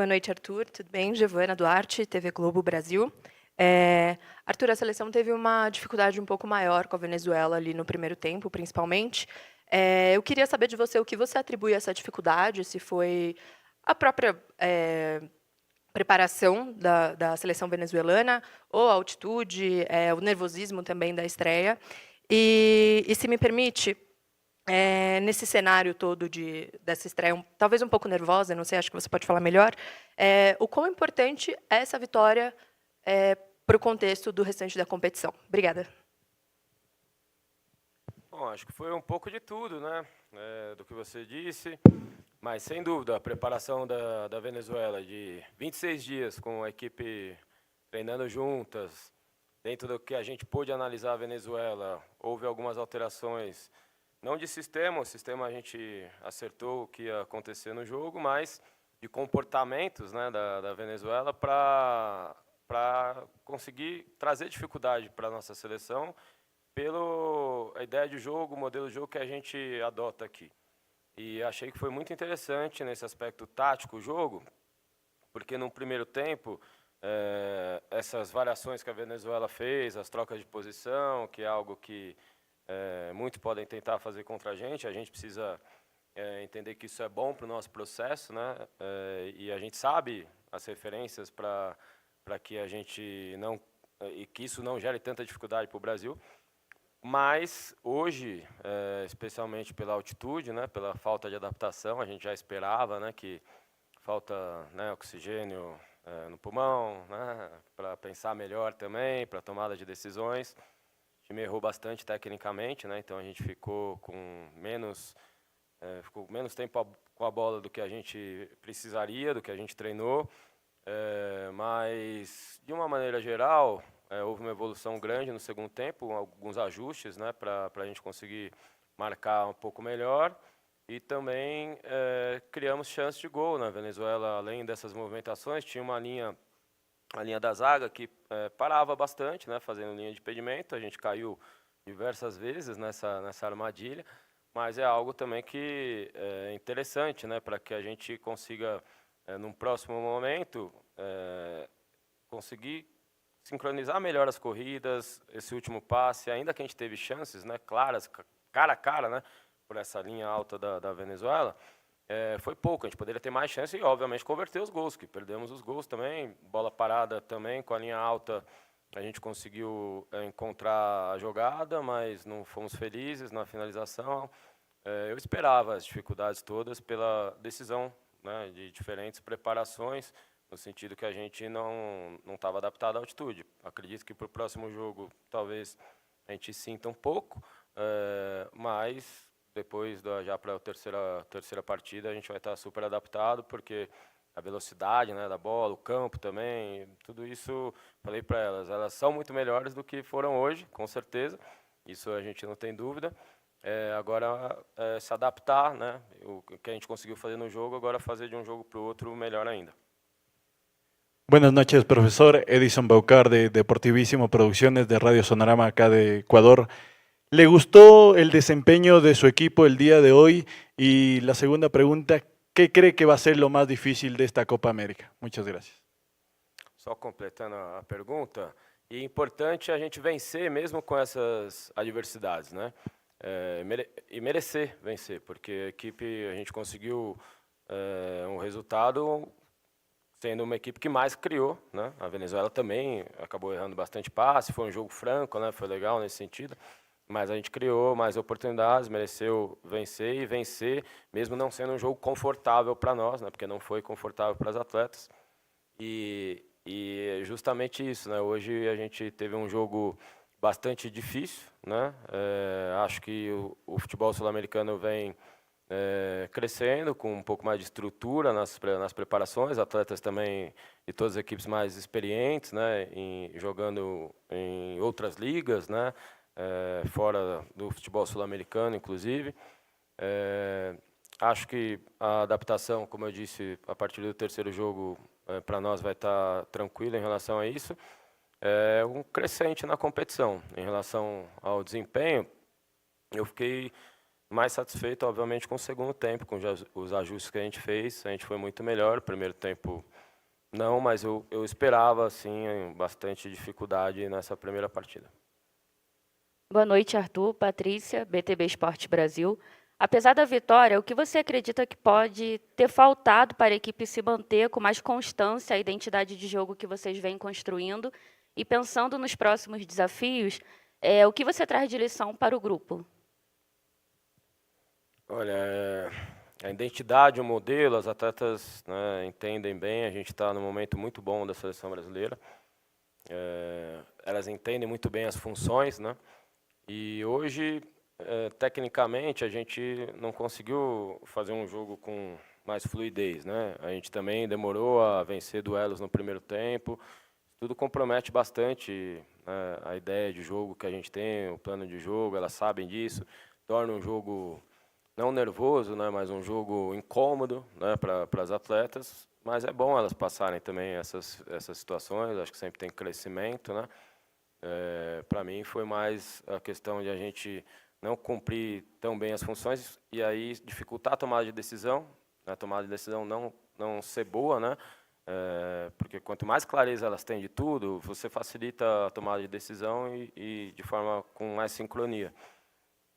Boa noite, Arthur. Tudo bem? Giovana Duarte, TV Globo Brasil. Arthur, a seleção teve uma dificuldade um pouco maior com a Venezuela ali no primeiro tempo, principalmente. Eu queria saber de você o que você atribui a essa dificuldade, se foi a própria preparação da seleção venezuelana, ou a altitude, o nervosismo também da estreia. E se me permite, nesse cenário todo dessa estreia, talvez um pouco nervosa, não sei, acho que você pode falar melhor, o quão importante é essa vitória para o contexto do restante da competição? Obrigada. Bom, acho que foi um pouco de tudo, né? Do que você disse, mas sem dúvida a preparação da Venezuela de 26 dias com a equipe treinando juntas, dentro do que a gente pôde analisar a Venezuela, houve algumas alterações, não de sistema, o sistema a gente acertou o que ia acontecer no jogo, mas de comportamentos, né, da Venezuela para conseguir trazer dificuldade para a nossa seleção pela ideia de jogo, o modelo de jogo que a gente adota aqui. E achei que foi muito interessante nesse aspecto tático o jogo, porque no primeiro tempo, essas variações que a Venezuela fez, as trocas de posição, que é algo que muitos podem tentar fazer contra a gente precisa entender que isso é bom para o nosso processo, né? E a gente sabe as referências para que a gente não e que isso não gere tanta dificuldade para o Brasil. Mas hoje, especialmente pela altitude, né, pela falta de adaptação, a gente já esperava, né, que falta, né, oxigênio no pulmão, né, para pensar melhor também, para tomada de decisões. O time errou bastante tecnicamente, né, então a gente ficou com menos tempo com a bola do que a gente precisaria, do que a gente treinou. Mas, de uma maneira geral, houve uma evolução grande no segundo tempo, alguns ajustes, né, para a gente conseguir marcar um pouco melhor. E também criamos chances de gol na Venezuela. Além dessas movimentações, tinha a linha da zaga que parava bastante, né, fazendo linha de impedimento. A gente caiu diversas vezes nessa armadilha, mas é algo também que é interessante, né, para que a gente consiga, num próximo momento, conseguir sincronizar melhor as corridas, esse último passe, ainda que a gente teve chances, né, claras, cara a cara, né, por essa linha alta da Venezuela, foi pouco, a gente poderia ter mais chance e, obviamente, converter os gols, que perdemos os gols também, bola parada também, com a linha alta a gente conseguiu encontrar a jogada, mas não fomos felizes na finalização. Eu esperava as dificuldades todas pela decisão, né, de diferentes preparações, no sentido que a gente não estava adaptado à altitude. Acredito que para o próximo jogo talvez a gente sinta um pouco, mas depois já para a terceira partida a gente vai estar super adaptado, porque a velocidade, né, da bola, o campo também, tudo isso, falei para elas são muito melhores do que foram hoje, com certeza, isso a gente não tem dúvida. Agora se adaptar, né, o que a gente conseguiu fazer no jogo, agora fazer de um jogo para o outro melhor ainda. Buenas noches, profesor. Edison Baucar de Deportivísimo Producciones de Radio Sonorama acá de Ecuador. ¿Le gustó el desempeño de su equipo el día de hoy? Y la segunda pregunta, ¿qué cree que va a ser lo más difícil de esta Copa América? Muchas gracias. Só completando a pergunta, e é importante a gente vencer mesmo com essas adversidades, né? E merecer vencer, porque a equipe, a gente conseguiu um resultado sendo uma equipe que mais criou, né? A Venezuela também acabou errando bastante passe, foi um jogo franco, né? Foi legal nesse sentido, mas a gente criou mais oportunidades, mereceu vencer e vencer, mesmo não sendo um jogo confortável para nós, né? Porque não foi confortável para os atletas. E justamente isso, né? Hoje a gente teve um jogo bastante difícil, né? Acho que o futebol sul-americano vem crescendo com um pouco mais de estrutura nas preparações, atletas também de todas as equipes mais experientes, né? Jogando em outras ligas, né? Fora do futebol sul-americano, inclusive. Acho que a adaptação, como eu disse, a partir do terceiro jogo, para nós vai estar tranquilo em relação a isso. Um crescente na competição. Em relação ao desempenho, eu fiquei mais satisfeito, obviamente, com o segundo tempo, com os ajustes que a gente fez. A gente foi muito melhor. O primeiro tempo, não, mas eu esperava, assim, bastante dificuldade nessa primeira partida. Boa noite, Arthur, Patrícia, BTB Esporte Brasil. Apesar da vitória, o que você acredita que pode ter faltado para a equipe se manter com mais constância a identidade de jogo que vocês vêm construindo? E pensando nos próximos desafios, o que você traz de lição para o grupo? Olha, a identidade, o modelo, as atletas, né, entendem bem. A gente está num momento muito bom da seleção brasileira. Elas entendem muito bem as funções, né? E hoje, tecnicamente, a gente não conseguiu fazer um jogo com mais fluidez, né? A gente também demorou a vencer duelos no primeiro tempo. Tudo compromete bastante, né, a ideia de jogo que a gente tem, o plano de jogo. Elas sabem disso. Torna um jogo não nervoso, né, mas um jogo incômodo, né, para as atletas. Mas é bom elas passarem também essas situações. Acho que sempre tem crescimento, né? Para mim foi mais a questão de a gente não cumprir tão bem as funções e aí dificultar a tomada de decisão, a tomada de decisão não ser boa, né? Porque quanto mais clareza elas têm de tudo, você facilita a tomada de decisão e de forma com mais sincronia.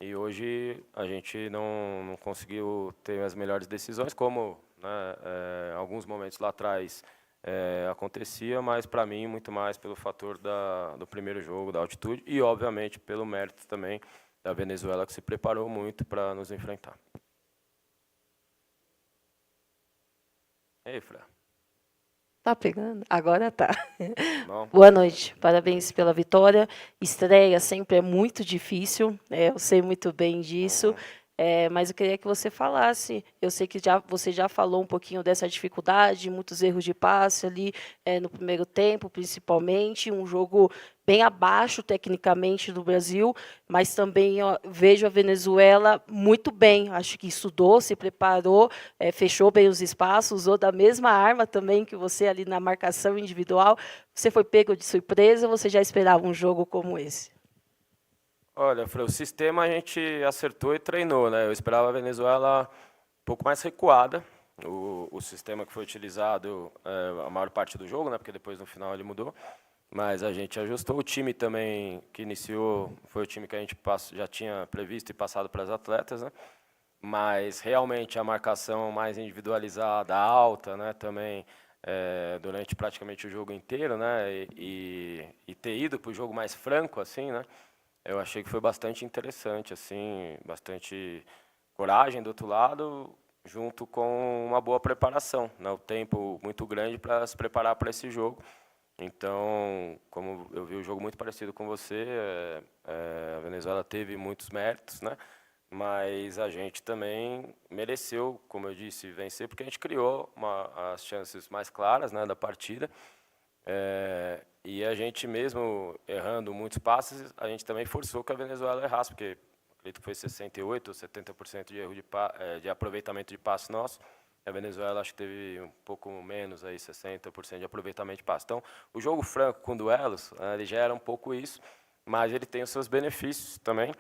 E hoje a gente não conseguiu ter as melhores decisões, como, né, alguns momentos lá atrás acontecia, mas para mim muito mais pelo fator do primeiro jogo, da altitude e obviamente pelo mérito também da Venezuela, que se preparou muito para nos enfrentar. Ei, Fran. Tá pegando? Agora tá. Bom. Boa noite, parabéns pela vitória. Estreia sempre é muito difícil, eu sei muito bem disso. Mas eu queria que você falasse, eu sei que você já falou um pouquinho dessa dificuldade, muitos erros de passe ali no primeiro tempo, principalmente, um jogo bem abaixo tecnicamente do Brasil, mas também vejo a Venezuela muito bem, acho que estudou, se preparou, fechou bem os espaços, usou da mesma arma também que você ali na marcação individual. Você foi pego de surpresa ou você já esperava um jogo como esse? Olha, Fran, o sistema a gente acertou e treinou, né? Eu esperava a Venezuela um pouco mais recuada. O sistema que foi utilizado a maior parte do jogo, né? Porque depois no final ele mudou. Mas a gente ajustou. O time também que iniciou foi o time que a gente já tinha previsto e passado para as atletas, né? Mas realmente a marcação mais individualizada, alta, né? Também durante praticamente o jogo inteiro, né? E ter ido para o jogo mais franco, assim, né? Eu achei que foi bastante interessante, assim, bastante coragem do outro lado, junto com uma boa preparação, né? O tempo muito grande para se preparar para esse jogo. Então, como eu vi o jogo muito parecido com você, a Venezuela teve muitos méritos, né? Mas a gente também mereceu, como eu disse, vencer, porque a gente criou as chances mais claras, né, da partida. E a gente mesmo errando muitos passes, a gente também forçou que a Venezuela errasse, porque acredito que foi 68% ou 70% de erro de aproveitamento de passe nosso. A Venezuela acho que teve um pouco menos, aí 60% de aproveitamento de passe. Então, o jogo franco com duelos, ele já era um pouco isso, mas ele tem os seus benefícios também.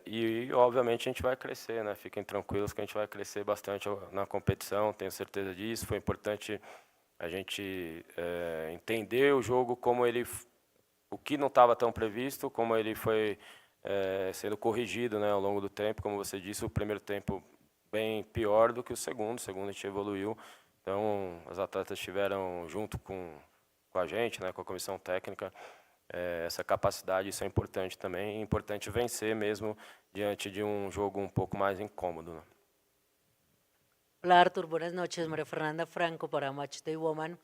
E obviamente a gente vai crescer, né? Fiquem tranquilos que a gente vai crescer bastante na competição, tenho certeza disso. Foi importante a gente entender o jogo como ele, o que não estava tão previsto, como ele foi sendo corrigido, né, ao longo do tempo. Como você disse, o primeiro tempo bem pior do que o segundo a gente evoluiu. Então, as atletas tiveram junto com a gente, né, com a comissão técnica, essa capacidade. Isso é importante também. É importante vencer mesmo diante de um jogo um pouco mais incômodo, né? Hola Arthur, buenas noches. María Fernanda Franco para Match Day Woman.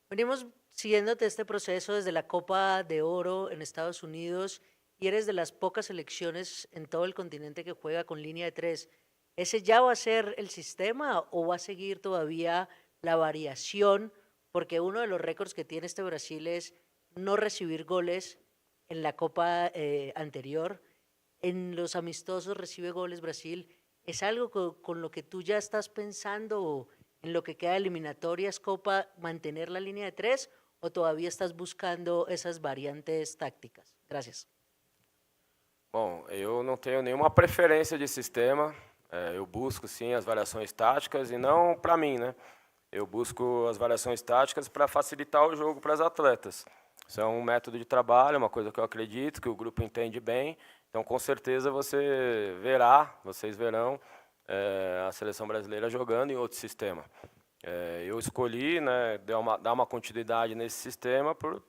Venimos siguiéndote este proceso desde la Copa de Oro en Estados Unidos y eres de las pocas selecciones en todo el continente que juega con línea de tres. ¿Ese ya va a ser el sistema o va a seguir todavía la variación? Porque uno de los récords que tiene este Brasil es no recibir goles en la Copa anterior. En los amistosos recibe goles Brasil. ¿Es algo con lo que tú ya estás pensando en lo que queda de eliminatorias, Copa, mantener la línea de tres o todavía estás buscando esas variantes tácticas? Gracias. Bom, eu não tenho nenhuma preferência de sistema. Eu busco, sim, as variações táticas e não para mim, né? Eu busco as variações táticas para facilitar o jogo para os atletas. Isso é um método de trabalho, uma coisa que eu acredito, que o grupo entende bem. Então, com certeza, vocês verão a seleção brasileira jogando em outro sistema. Eu escolhi, né, dar uma continuidade nesse sistema por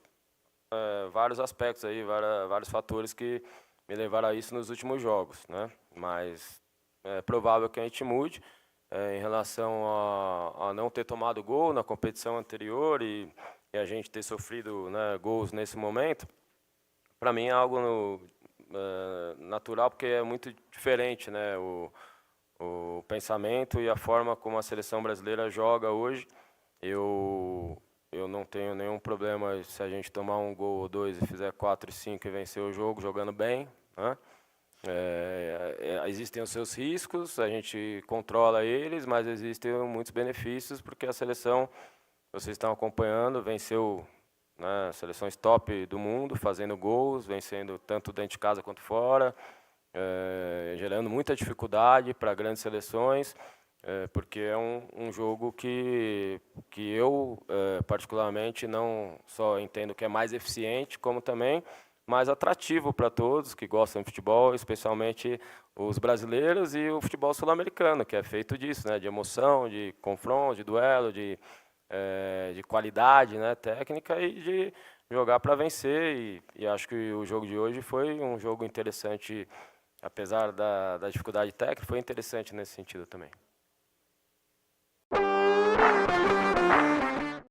vários aspectos, aí, vários fatores que me levaram a isso nos últimos jogos, né? Mas é provável que a gente mude em relação a não ter tomado gol na competição anterior e a gente ter sofrido, né, gols nesse momento. Para mim é algo natural, porque é muito diferente, né, o pensamento e a forma como a seleção brasileira joga hoje. Eu não tenho nenhum problema se a gente tomar um gol ou dois e fizer 4 e 5 e vencer o jogo jogando bem, né? Existem os seus riscos, a gente controla eles, mas existem muitos benefícios, porque a seleção, vocês estão acompanhando, venceu, né, seleções top do mundo, fazendo gols, vencendo tanto dentro de casa quanto fora, gerando muita dificuldade para grandes seleções, porque é um jogo que eu, particularmente, não só entendo que é mais eficiente, como também mais atrativo para todos que gostam de futebol, especialmente os brasileiros e o futebol sul-americano, que é feito disso, né, de emoção, de confronto, de duelo, de qualidade, né, técnica e de jogar para vencer. E acho que o jogo de hoje foi um jogo interessante, apesar da dificuldade técnica, foi interessante nesse sentido também.